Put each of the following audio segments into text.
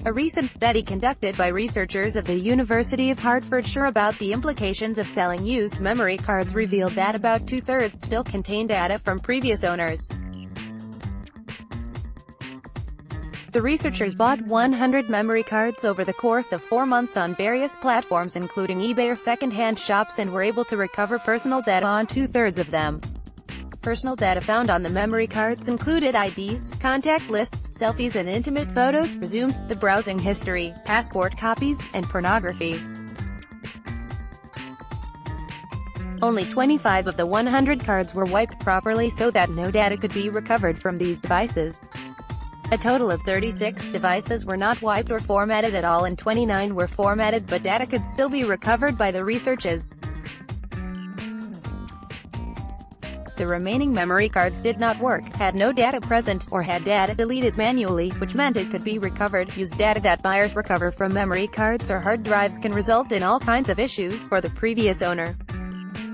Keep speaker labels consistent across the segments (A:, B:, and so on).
A: A recent study conducted by researchers of the University of Hertfordshire about the implications of selling used memory cards revealed that about two-thirds still contain data from previous owners. The researchers bought 100 memory cards over the course of 4 months on various platforms including eBay or second-hand shops and were able to recover personal data on two-thirds of them. Personal data found on the memory cards included IDs, contact lists, selfies and intimate photos, resumes, the browsing history, passport copies, and pornography. Only 25 of the 100 cards were wiped properly so that no data could be recovered from these devices. A total of 36 devices were not wiped or formatted at all and 29 were formatted but data could still be recovered by the researchers. The remaining memory cards did not work, had no data present, or had data deleted manually, which meant it could be recovered. Used data that buyers recover from memory cards or hard drives can result in all kinds of issues for the previous owner.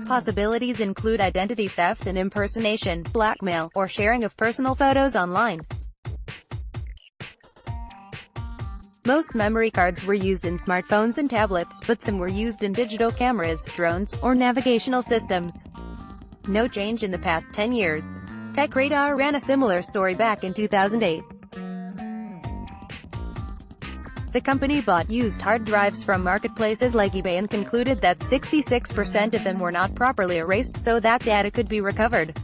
A: Possibilities include identity theft and impersonation, blackmail, or sharing of personal photos online. Most memory cards were used in smartphones and tablets, but some were used in digital cameras, drones, or navigational systems. No change in the past 10 years. TechRadar ran a similar story back in 2008. The company bought used hard drives from marketplaces like eBay and concluded that 66% of them were not properly erased so that data could be recovered.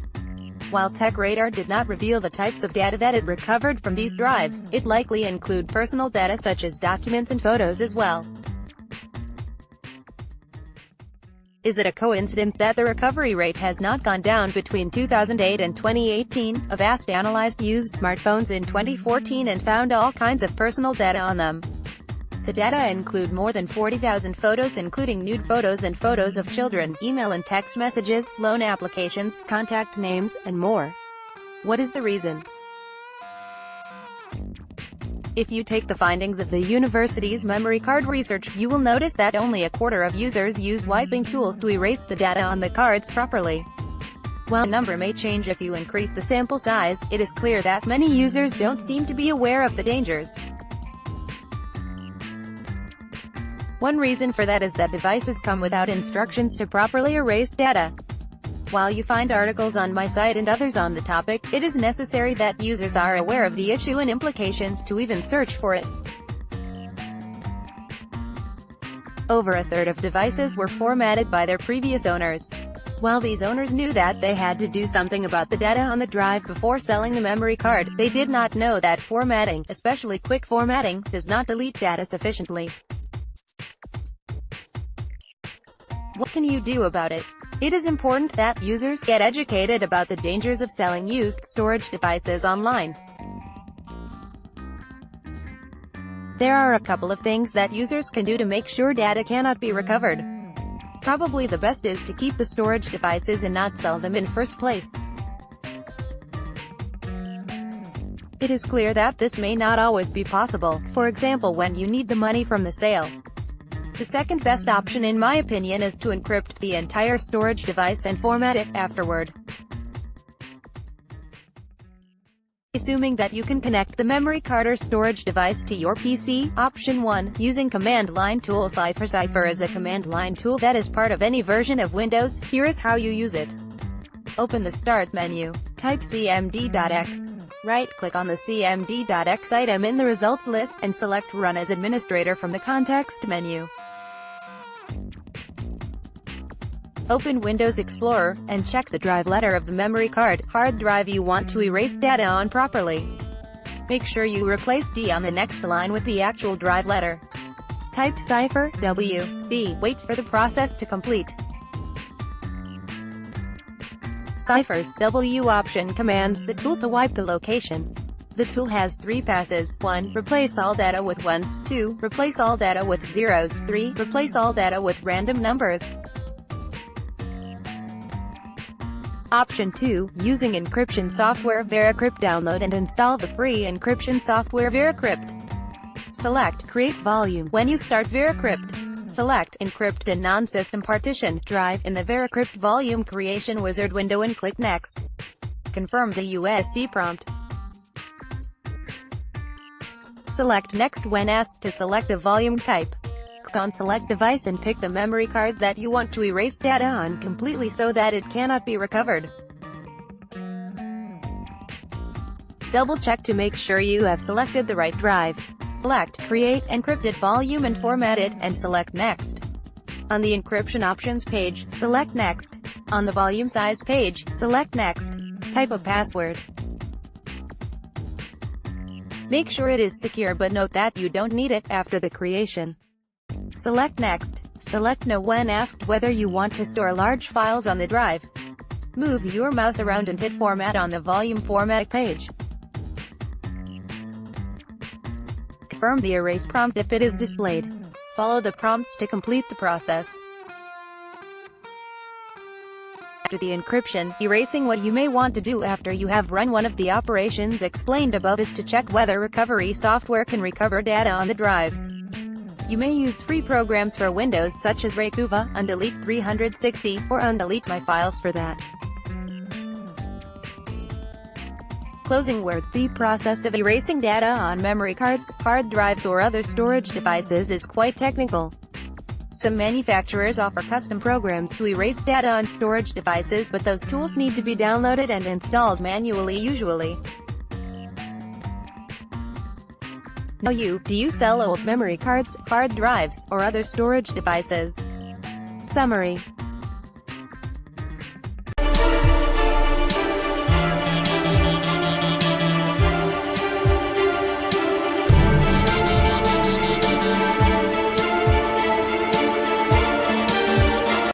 A: While TechRadar did not reveal the types of data that it recovered from these drives, it likely include personal data such as documents and photos as well. Is it a coincidence that the recovery rate has not gone down between 2008 and 2018? Avast analyzed used smartphones in 2014 and found all kinds of personal data on them. The data include more than 40,000 photos including nude photos and photos of children, email and text messages, loan applications, contact names, and more. What is the reason? If you take the findings of the university's memory card research, you will notice that only a quarter of users used wiping tools to erase the data on the cards properly. While the number may change if you increase the sample size, it is clear that many users don't seem to be aware of the dangers. One reason for that is that devices come without instructions to properly erase data. While you find articles on my site and others on the topic, it is necessary that users are aware of the issue and implications to even search for it. Over a third of devices were formatted by their previous owners. While these owners knew that they had to do something about the data on the drive before selling the memory card, they did not know that formatting, especially quick formatting, does not delete data sufficiently. What can you do about it? It is important that users get educated about the dangers of selling used storage devices online. There are a couple of things that users can do to make sure data cannot be recovered. Probably the best is to keep the storage devices and not sell them in first place. It is clear that this may not always be possible, for example when you need the money from the sale. The second best option in my opinion is to encrypt the entire storage device and format it afterward. Assuming that you can connect the memory card or storage device to your PC. Option 1. Using command line tool. Cipher is a command line tool that is part of any version of Windows. Here is how you use it. Open the Start menu. Type cmd.x. Right-click on the cmd.x item in the results list, and select Run as Administrator from the context menu. Open Windows Explorer, and check the drive letter of the memory card, hard drive you want to erase data on properly. Make sure you replace D on the next line with the actual drive letter. Type cipher, W, D, wait for the process to complete. Cipher's W option commands the tool to wipe the location. The tool has 3 passes. 1. Replace all data with ones. 2. Replace all data with zeros. 3. Replace all data with random numbers. Option 2. Using encryption software VeriCrypt. Download and install the free encryption software VeriCrypt. Select Create Volume. When you start VeriCrypt, select Encrypt the Non-System Partition Drive in the VeriCrypt Volume Creation Wizard window and click Next. Confirm the USC prompt. Select Next when asked to select a volume type. Click on Select Device and pick the memory card that you want to erase data on completely so that it cannot be recovered. Double-check to make sure you have selected the right drive. Select Create Encrypted Volume and format it, and select Next. On the Encryption Options page, select Next. On the Volume Size page, select Next. Type a password. Make sure it is secure, but note that you don't need it after the creation. Select Next. Select No when asked whether you want to store large files on the drive. Move your mouse around and hit Format on the Volume Format page. Confirm the erase prompt if it is displayed. Follow the prompts to complete the process. After the encryption, erasing, what you may want to do after you have run one of the operations explained above is to check whether recovery software can recover data on the drives. You may use free programs for Windows such as Recuva, Undelete 360, or Undelete My Files for that. Closing words. The process of erasing data on memory cards, hard drives or other storage devices is quite technical. Some manufacturers offer custom programs to erase data on storage devices, but those tools need to be downloaded and installed manually usually. Now do you sell old memory cards, hard drives, or other storage devices? Summary.